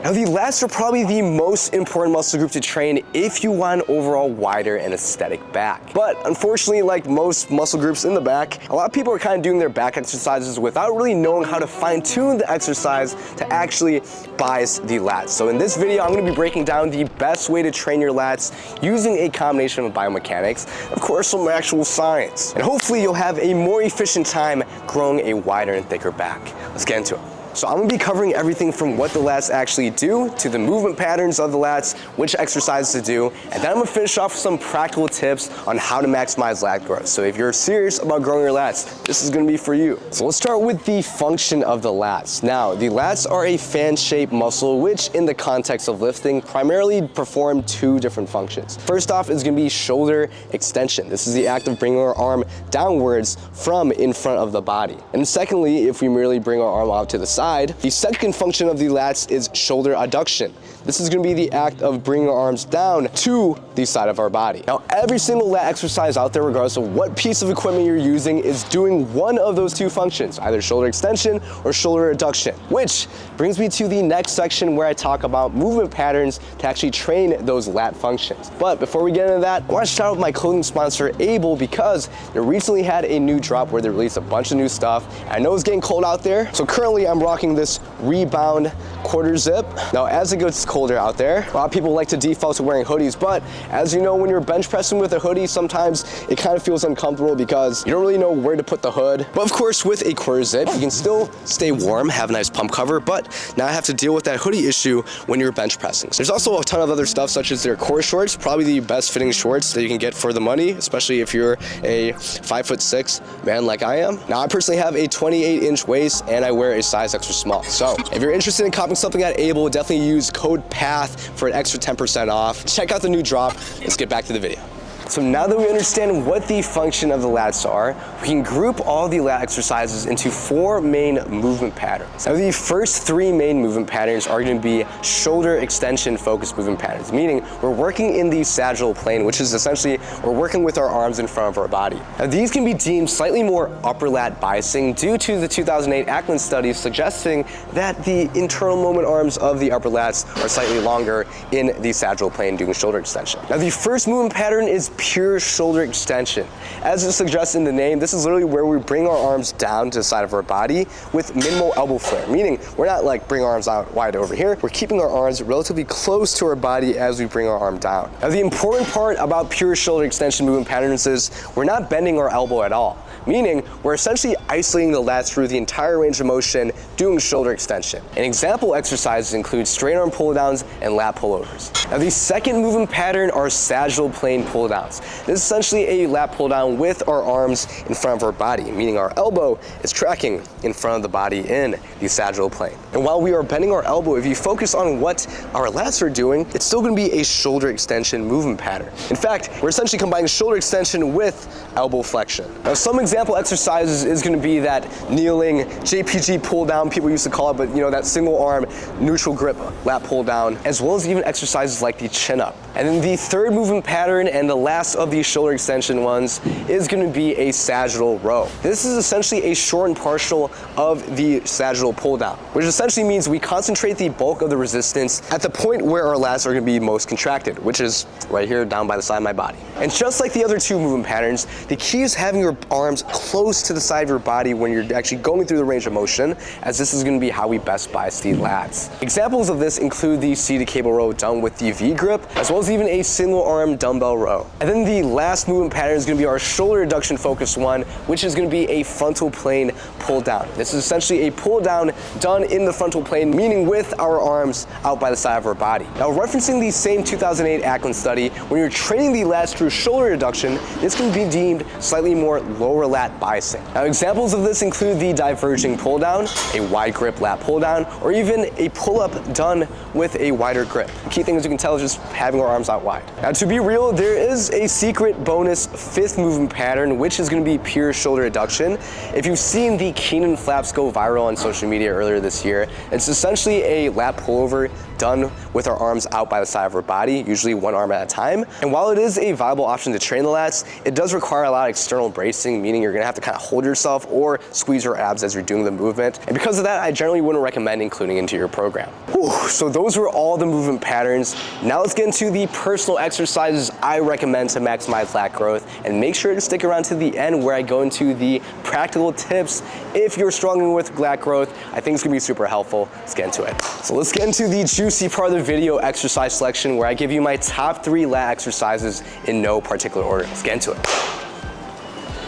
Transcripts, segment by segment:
Now the lats are probably the most important muscle group to train if you want an overall wider and aesthetic back. But unfortunately, like most muscle groups in the back, a lot of people are kind of doing their back exercises without really knowing how to fine tune the exercise to actually bias the lats. So in this video, I'm going to be breaking down the best way to train your lats using a combination of biomechanics, of course some actual science. And hopefully you'll have a more efficient time growing a wider and thicker back. Let's get into it. So I'm gonna be covering everything from what the lats actually do to the movement patterns of the lats, which exercises to do, and then I'm gonna finish off with some practical tips on how to maximize lat growth. So if you're serious about growing your lats, this is gonna be for you. So let's start with the function of the lats. Now, the lats are a fan-shaped muscle, which in the context of lifting primarily perform two different functions. First off is gonna be shoulder extension. This is the act of bringing our arm downwards from in front of the body. And secondly, if we merely bring our arm out to the side, the second function of the lats is shoulder adduction. This is going to be the act of bringing our arms down to the side of our body. Now, every single lat exercise out there, regardless of what piece of equipment you're using, is doing one of those two functions, either shoulder extension or shoulder adduction, which brings me to the next section where I talk about movement patterns to actually train those lat functions. But before we get into that, I want to shout out my clothing sponsor, AYBL, because they recently had a new drop where they released a bunch of new stuff. I know it's getting cold out there, so currently I'm rocking this Rebound quarter zip. Now, as it gets colder out there, a lot of people like to default to wearing hoodies, but as you know, when you're bench pressing with a hoodie, sometimes it kind of feels uncomfortable because you don't really know where to put the hood. But of course, with a quarter zip, you can still stay warm, have a nice pump cover, but not have to deal with that hoodie issue when you're bench pressing. There's also a ton of other stuff, such as their core shorts, probably the best fitting shorts that you can get for the money, especially if you're a 5'6" man like I am. Now, I personally have a 28-inch waist and I wear a size extra small. So if you're interested in copying something at AYBL, definitely use code PATH for an extra 10% off. Check out the new drop. Let's get back to the video. So now that we understand what the function of the lats are, we can group all the lat exercises into four main movement patterns. Now, the first three main movement patterns are going to be shoulder extension focused movement patterns, meaning we're working in the sagittal plane, which is essentially we're working with our arms in front of our body. Now, these can be deemed slightly more upper lat biasing due to the 2008 Ackland study suggesting that the internal moment arms of the upper lats are slightly longer in the sagittal plane doing shoulder extension. Now, the first movement pattern is pure shoulder extension. As it suggests in the name, this is literally where we bring our arms down to the side of our body with minimal elbow flare, meaning we're not like bring our arms out wide over here. We're keeping our arms relatively close to our body as we bring our arm down. Now, the important part about pure shoulder extension movement patterns is we're not bending our elbow at all, meaning we're essentially isolating the lats through the entire range of motion doing shoulder extension. And example exercises include straight arm pull downs and lat pullovers. Now, the second movement pattern are sagittal plane pull downs. This is essentially a lat pull down with our arms in front of our body, meaning our elbow is tracking in front of the body in the sagittal plane. And while we are bending our elbow, if you focus on what our lats are doing, it's still going to be a shoulder extension movement pattern. In fact, we're essentially combining shoulder extension with elbow flexion. Now, some example exercises is going to be that kneeling JPG pull down, people used to call it, but you know, that single arm neutral grip lat pull down, as well as even exercises like the chin up. And then the third movement pattern and the last of these shoulder extension ones is going to be a sagittal row. This is essentially a shortened partial of the sagittal pull down, which essentially means we concentrate the bulk of the resistance at the point where our lats are going to be most contracted, which is right here down by the side of my body. And just like the other two movement patterns, the key is having your arms close to the side of your body when you're actually going through the range of motion, as this is going to be how we best bias the lats. Examples of this include the seated cable row done with the V grip, as well as even a single arm dumbbell row. And then the last movement pattern is going to be our shoulder adduction focused one, which is going to be a frontal plane pull down. This is essentially a pull down done in the frontal plane, meaning with our arms out by the side of our body. Now, referencing the same 2008 Ackland study, when you're training the lats through shoulder adduction, this can be deemed slightly more lower lat biasing. Now, examples of this include the diverging pull down, a wide grip lat pull down, or even a pull up done with a wider grip. The key thing, as you can tell, is just having our arms out wide. Now, to be real, there is a secret bonus fifth movement pattern, which is going to be pure shoulder adduction. If you've seen the Keenan flaps go viral on social media earlier this year, it's essentially a lat pullover done with our arms out by the side of our body, usually one arm at a time. And while it is a viable option to train the lats, it does require a lot of external bracing, meaning you're gonna have to kind of hold yourself or squeeze your abs as you're doing the movement. And because of that, I generally wouldn't recommend including into your program. Whew, so those were all the movement patterns. Now let's get into the personal exercises I recommend to maximize lat growth, and make sure to stick around to the end where I go into the practical tips if you're struggling with lat growth. I think it's gonna be super helpful. Let's get into it. So let's get into the juicy part of the video, exercise selection, where I give you my top 3 lat exercises in no particular order. Let's get into it.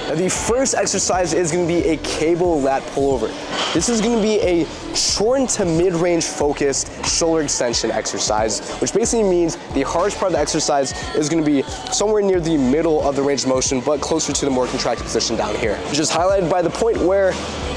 Now the first exercise is going to be a cable lat pullover. This is going to be a short to mid-range focused shoulder extension exercise, which basically means the hardest part of the exercise is going to be somewhere near the middle of the range of motion, but closer to the more contracted position down here, which is highlighted by the point where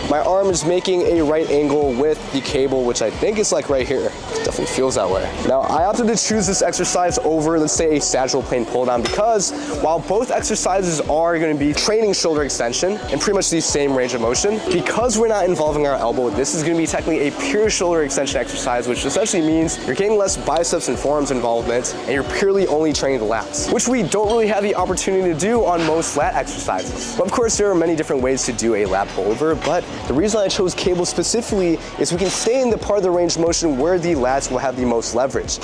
my arm is making a right angle with the cable, which I think is like right here. It definitely feels that way. Now, I opted to choose this exercise over, let's say, a sagittal plane pull down, because while both exercises are going to be training shoulder extension in pretty much the same range of motion, because we're not involving our elbow, this is going to be technically a pure shoulder extension exercise, which essentially means you're getting less biceps and forearms involvement, and you're purely only training the lats, which we don't really have the opportunity to do on most lat exercises. But of course, there are many different ways to do a lat pullover, but the reason I chose cable specifically is we can stay in the part of the range of motion where the lats will have the most leverage,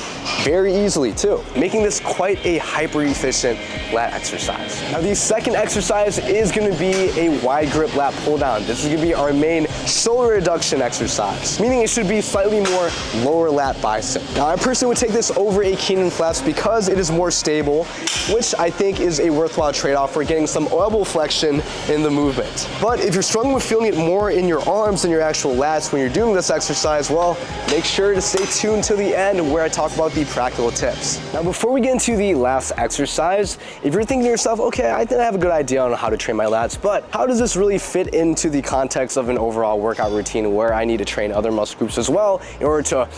very easily too, making this quite a hyper efficient lat exercise. Now the second exercise is going to be a wide grip lat pull down. This is going to be our main shoulder reduction exercise, meaning it should be slightly more lower lat bicep. Now I personally would take this over a Keenan flaps because it is more stable, which I think is a worthwhile trade-off for getting some elbow flexion in the movement. But if you're struggling with feeling it more in your arms than your actual lats when you're doing this exercise, well, make sure to stay tuned to the end where I talk about the practical tips. Now before we get into the last exercise, if you're thinking to yourself, okay, I think I have a good idea on how to train my lats, but how does this really fit into the context of an overall workout routine where I need to train other muscle groups as well in order to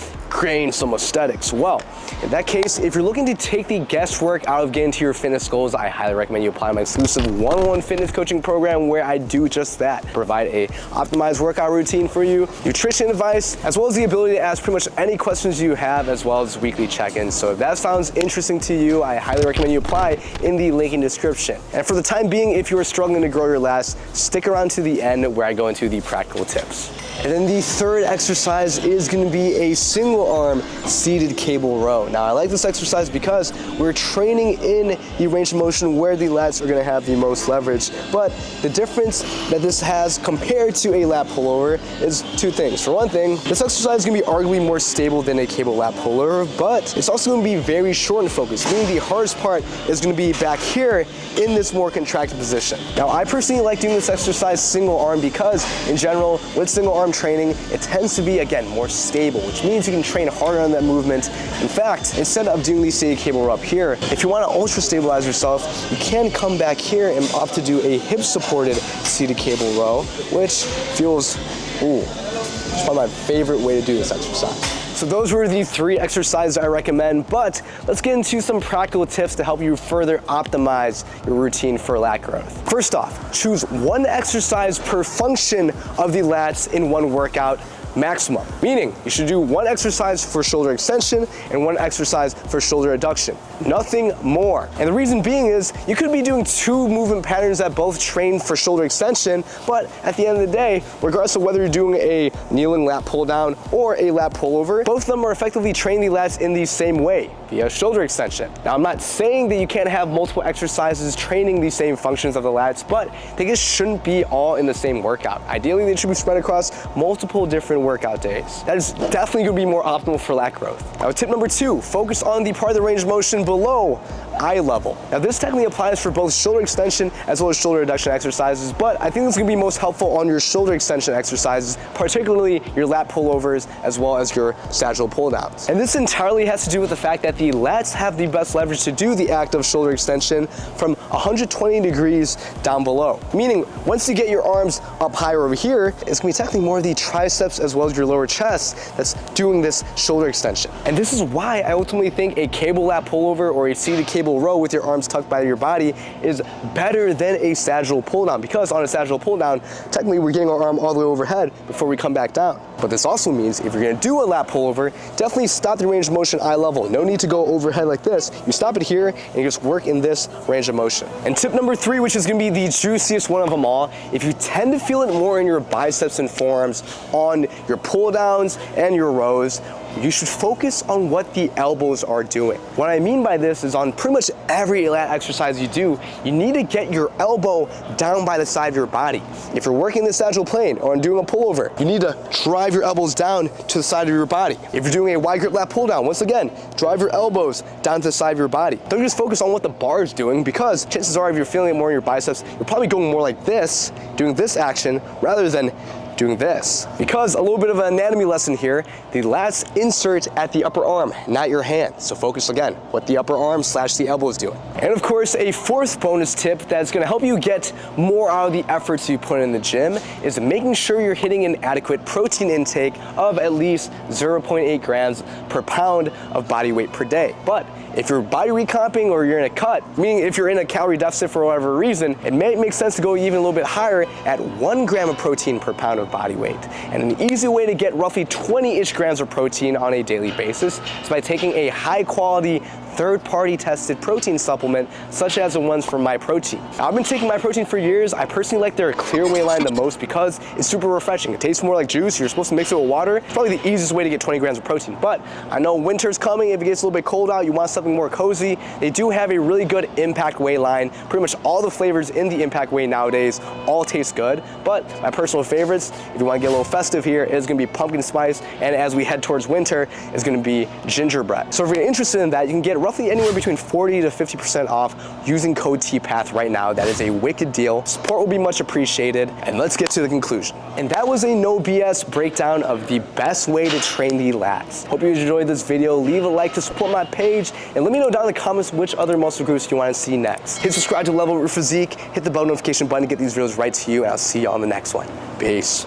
gain some aesthetics? Well, in that case, if you're looking to take the guesswork out of getting to your fitness goals, I highly recommend you apply my exclusive one-on-one fitness coaching program where I do just that. Provide a optimized workout routine for you, nutrition advice, as well as the ability to ask pretty much any questions you have, as well as weekly check-ins. So if that sounds interesting to you, I highly recommend you apply in the link in the description. And for the time being, if you are struggling to grow your lats, stick around to the end where I go into the practical tips. And then the third exercise is going to be a single arm seated cable row. Now I like this exercise because we're training in the range of motion where the lats are going to have the most leverage. But the difference that this has compared to a lat pullover is 2 things. For one thing, this exercise is going to be arguably more stable than a cable lat pullover, but it's also going to be very short and focused, meaning the hardest part is going to be back here in this more contracted position. Now I personally like doing this exercise single arm because in general, with single arm training, it tends to be, again, more stable, which means you can train harder on that movement. In fact, instead of doing the seated cable row up here, if you want to ultra stabilize yourself, you can come back here and opt to do a hip supported seated cable row, which feels, it's probably my favorite way to do this exercise. So those were the 3 exercises I recommend, but let's get into some practical tips to help you further optimize your routine for lat growth. First off, choose 1 exercise per function of the lats in one workout maximum, meaning you should do 1 exercise for shoulder extension and 1 exercise for shoulder adduction, nothing more. And the reason being is you could be doing 2 movement patterns that both train for shoulder extension, but at the end of the day, regardless of whether you're doing a kneeling lat pull down or a lat pullover, both of them are effectively training the lats in the same way via shoulder extension. Now I'm not saying that you can't have multiple exercises training the same functions of the lats, but they just shouldn't be all in the same workout. Ideally, they should be spread across multiple different workout days. That is definitely going to be more optimal for lat growth. Now tip number 2, focus on the part of the range of motion below eye level. Now this technically applies for both shoulder extension as well as shoulder reduction exercises, but I think this is going to be most helpful on your shoulder extension exercises, particularly your lat pullovers as well as your sagittal pull downs. And this entirely has to do with the fact that the lats have the best leverage to do the act of shoulder extension from 120 degrees down below. Meaning once you get your arms up higher over here, it's going to be technically more of the triceps as well as your lower chest that's doing this shoulder extension. And this is why I ultimately think a cable lat pullover or a seated cable row with your arms tucked by your body is better than a sagittal pull down, because on a sagittal pull down, technically we're getting our arm all the way overhead before we come back down. But this also means if you're gonna do a lat pullover, definitely stop the range of motion eye level. No need to go overhead like this. You stop it here and you just work in this range of motion. And tip number 3, which is gonna be the juiciest one of them all, if you tend to feel it more in your biceps and forearms on your pull downs and your rows, you should focus on what the elbows are doing. What I mean by this is on pretty much every lat exercise you do, you need to get your elbow down by the side of your body. If you're working the sagittal plane or doing a pullover, you need to drive your elbows down to the side of your body. If you're doing a wide grip lat pull down, once again, drive your elbows down to the side of your body. Don't just focus on what the bar is doing, because chances are if you're feeling it more in your biceps, you're probably going more like this, doing this action, rather than doing this. Because a little bit of an anatomy lesson here, the lats insert at the upper arm, not your hand. So focus again, what the upper arm / the elbow is doing. And of course, a fourth bonus tip that's gonna help you get more out of the efforts you put in the gym is making sure you're hitting an adequate protein intake of at least 0.8 grams per pound of body weight per day. But if you're body recomping or you're in a cut, meaning if you're in a calorie deficit for whatever reason, it may make sense to go even a little bit higher at 1 gram of protein per pound of body weight. And an easy way to get roughly 20-ish grams of protein on a daily basis is by taking a high quality third-party tested protein supplement, such as the ones from MyProtein. I've been taking MyProtein for years. I personally like their clear whey line the most because it's super refreshing. It tastes more like juice. You're supposed to mix it with water. It's probably the easiest way to get 20 grams of protein. But I know winter's coming. If it gets a little bit cold out, you want something more cozy. They do have a really good impact whey line. Pretty much all the flavors in the impact whey nowadays all taste good. But my personal favorites, if you want to get a little festive here, is going to be pumpkin spice. And as we head towards winter, is going to be gingerbread. So if you're interested in that, you can get roughly anywhere between 40 to 50% off using code TPATH right now. That is a wicked deal. Support will be much appreciated. And let's get to the conclusion. And that was a no BS breakdown of the best way to train the lats. Hope you enjoyed this video. Leave a like to support my page and let me know down in the comments which other muscle groups you want to see next. Hit subscribe to Level Up Your Physique, hit the bell notification button to get these videos right to you, and I'll see you on the next one. Peace.